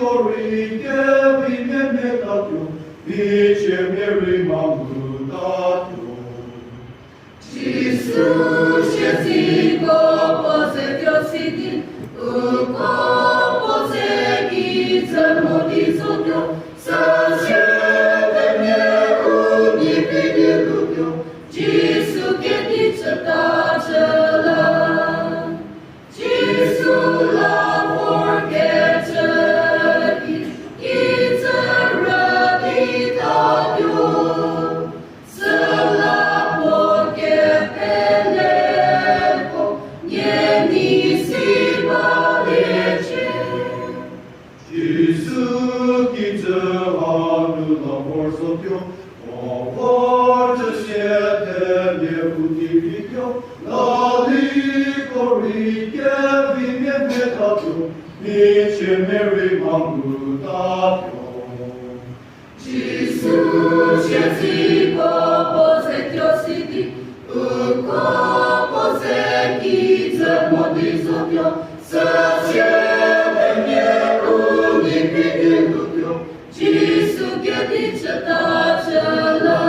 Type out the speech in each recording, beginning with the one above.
corrige vine metatiu, vice meri mangutatiu. Jesus jest poze Diosidi, poze Gidze modizotio, sasiede mnie unipidi lubio, Jesu kiedice tacela, Jesu la forgete, Gidze raditadio, Mary Mangutatio. Jesus jest poze Diosidi, poze Gidze modizotio, sasiede mnie unipidi lubio, Jesu kiedice tacela,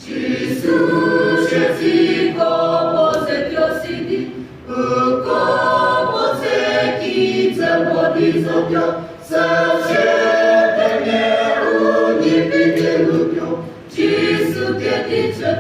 Jesus jest poze Diosidi, poze Gidze modizotio, sasiede mnie unipidi lubio, Jesu kiedice